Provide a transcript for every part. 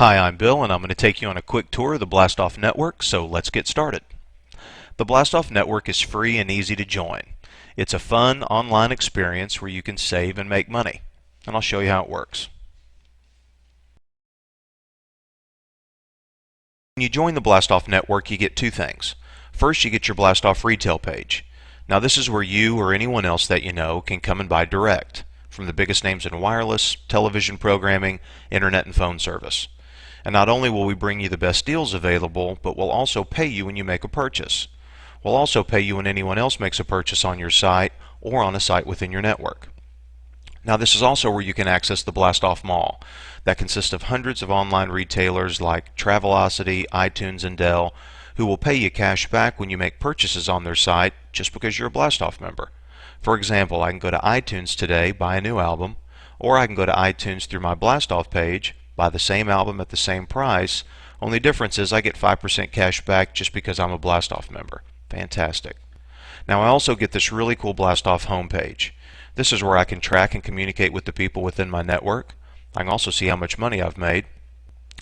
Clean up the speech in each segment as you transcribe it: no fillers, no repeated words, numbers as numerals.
Hi, I'm Bill, and I'm going to take you on a quick tour of the Blastoff network, so let's get started. The Blastoff network is free and easy to join. It's a fun online experience where you can save and make money, and I'll show you how it works. When you join the Blastoff network, you get two things. First, you get your Blastoff retail page. Now this is where you or anyone else that you know can come and buy direct from the biggest names in wireless, television programming, internet, and phone service. And not only will we bring you the best deals available, but we'll also pay you when you make a purchase. We'll also pay you when anyone else makes a purchase on your site or on a site within your network. Now this is also where you can access the Blastoff Mall. That consists of hundreds of online retailers like Travelocity, iTunes, and Dell, who will pay you cash back when you make purchases on their site just because you're a Blastoff member. For example, I can go to iTunes today, buy a new album, or I can go to iTunes through my Blastoff page, buy the same album at the same price. Only difference is I get 5% cash back just because I'm a Blastoff member. Fantastic. Now I also get this really cool Blastoff homepage. This is where I can track and communicate with the people within my network. I can also see how much money I've made.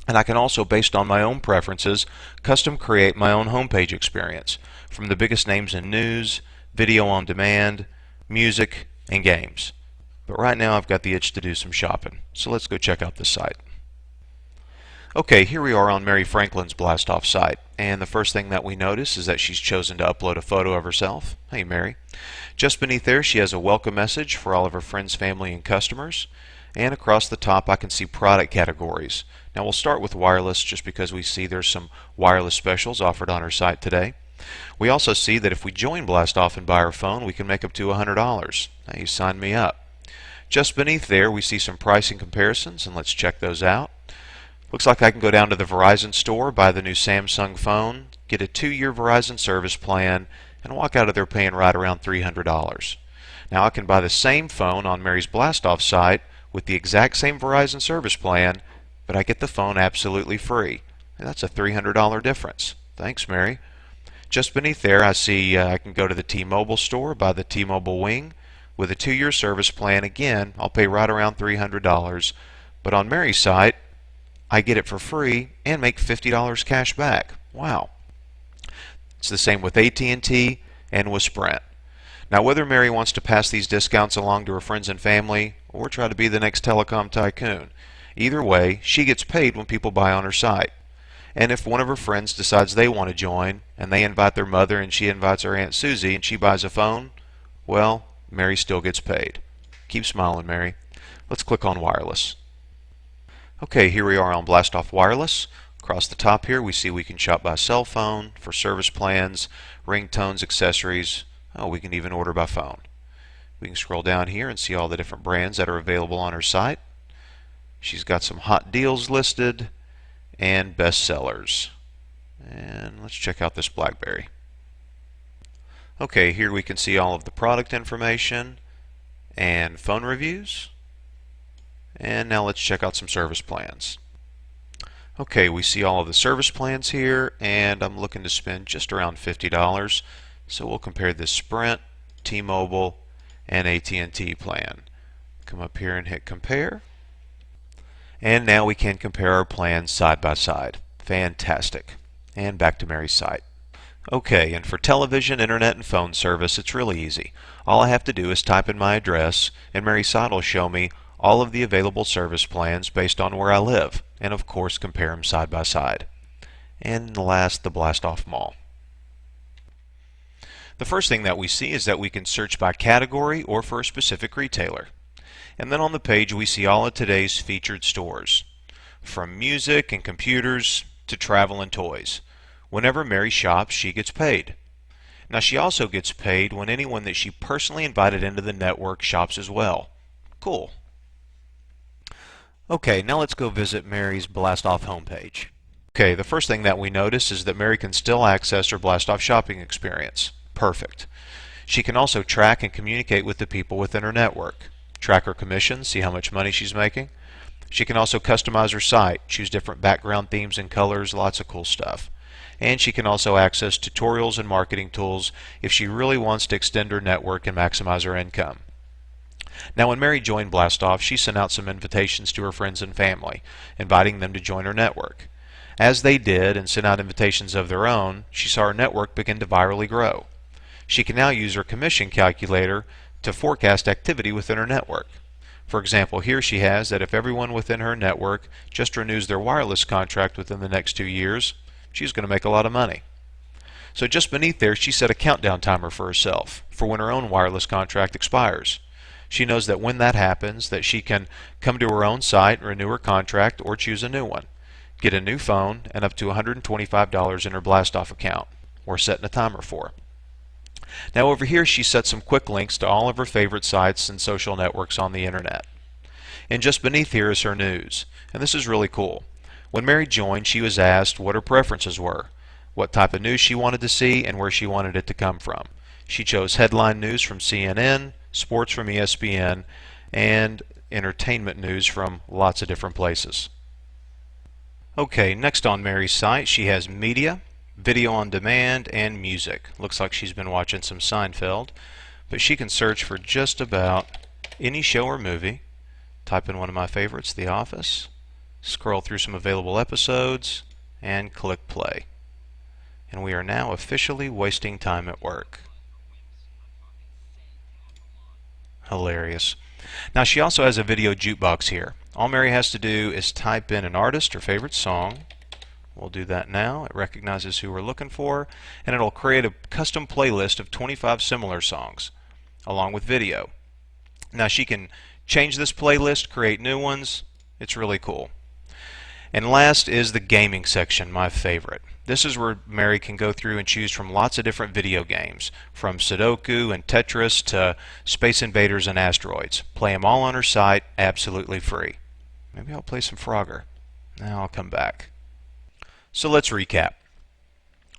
And I can also, based on my own preferences, custom create my own homepage experience from the biggest names in news, video on demand, music, and games. But right now I've got the itch to do some shopping, so let's go check out this site. Okay, here we are on Mary Franklin's Blastoff site, and the first thing that we notice is that she's chosen to upload a photo of herself. Hey Mary. Just beneath there she has a welcome message for all of her friends, family, and customers. And across the top I can see product categories. Now we'll start with wireless just because we see there's some wireless specials offered on her site today. We also see that if we join Blastoff and buy our phone, we can make up to $100. Now you sign me up. Just beneath there we see some pricing comparisons, and let's check those out. Looks like I can go down to the Verizon store, buy the new Samsung phone, get a 2-year Verizon service plan, and walk out of there paying right around $300. Now I can buy the same phone on Mary's Blastoff site with the exact same Verizon service plan, but I get the phone absolutely free. And that's a $300 difference. Thanks, Mary. Just beneath there I see I can go to the T-Mobile store, buy the T-Mobile Wing. With a 2-year service plan, again, I'll pay right around $300. But on Mary's site, I get it for free and make $50 cash back. Wow. It's the same with AT&T and with Sprint. Now whether Mary wants to pass these discounts along to her friends and family or try to be the next telecom tycoon, either way, she gets paid when people buy on her site. And if one of her friends decides they want to join and they invite their mother and she invites her Aunt Susie and she buys a phone, well, Mary still gets paid. Keep smiling, Mary. Let's click on wireless. Okay, here we are on Blastoff Wireless. Across the top here we see we can shop by cell phone, for service plans, ringtones, accessories. Oh, we can even order by phone. We can scroll down here and see all the different brands that are available on her site. She's got some hot deals listed and best sellers. And let's check out this BlackBerry. Okay, here we can see all of the product information and phone reviews. And now let's check out some service plans. Okay, we see all of the service plans here, and I'm looking to spend just around $50. So we'll compare this Sprint, T-Mobile, and AT&T plan. Come up here and hit compare. And now we can compare our plans side by side. Fantastic. And back to Mary's site. Okay, and for television, internet, and phone service, it's really easy. All I have to do is type in my address, and Mary's site will show me all of the available service plans based on where I live, and of course compare them side by side. And last, the Blastoff Mall. The first thing that we see is that we can search by category or for a specific retailer. And then on the page we see all of today's featured stores, from music and computers to travel and toys. Whenever Mary shops, she gets paid. Now she also gets paid when anyone that she personally invited into the network shops as well. Cool. Okay, now let's go visit Mary's Blastoff homepage. Okay, the first thing that we notice is that Mary can still access her Blastoff shopping experience. Perfect. She can also track and communicate with the people within her network. Track her commissions, see how much money she's making. She can also customize her site, choose different background themes and colors, lots of cool stuff. And she can also access tutorials and marketing tools if she really wants to extend her network and maximize her income. Now, when Mary joined Blastoff, she sent out some invitations to her friends and family, inviting them to join her network. As they did and sent out invitations of their own, she saw her network begin to virally grow. She can now use her commission calculator to forecast activity within her network. For example, here she has that if everyone within her network just renews their wireless contract within the next 2 years, she's going to make a lot of money. So just beneath there, she set a countdown timer for herself for when her own wireless contract expires. She knows that when that happens, that she can come to her own site and renew her contract or choose a new one, get a new phone, and up to $125 in her Blastoff account, or setting a timer for. Now over here she set some quick links to all of her favorite sites and social networks on the internet. And just beneath here is her news, and this is really cool. When Mary joined, she was asked what her preferences were, what type of news she wanted to see, and where she wanted it to come from. She chose headline news from CNN, sports from ESPN, and entertainment news from lots of different places. Okay, next on Mary's site she has media, video on demand, and music. Looks like she's been watching some Seinfeld, but she can search for just about any show or movie, type in one of my favorites, The Office, scroll through some available episodes, and click play. And we are now officially wasting time at work. Hilarious. Now she also has a video jukebox here. All Mary has to do is type in an artist or favorite song. We'll do that now. It recognizes who we're looking for, and it'll create a custom playlist of 25 similar songs, along with video. Now she can change this playlist, create new ones. It's really cool. And last is the gaming section, my favorite. This is where Mary can go through and choose from lots of different video games, from Sudoku and Tetris to Space Invaders and Asteroids. Play them all on her site, absolutely free. Maybe I'll play some Frogger. Now I'll come back. So let's recap.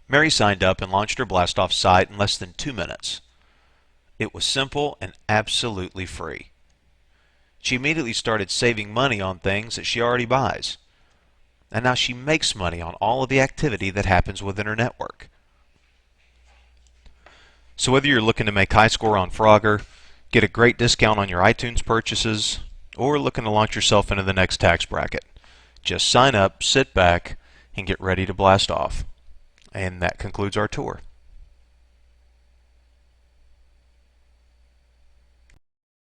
Mary signed up and launched her Blastoff site in less than 2 minutes. It was simple and absolutely free. She immediately started saving money on things that she already buys. And now she makes money on all of the activity that happens within her network. So whether you're looking to make high score on Frogger, get a great discount on your iTunes purchases, or looking to launch yourself into the next tax bracket, just sign up, sit back, and get ready to blast off. And that concludes our tour.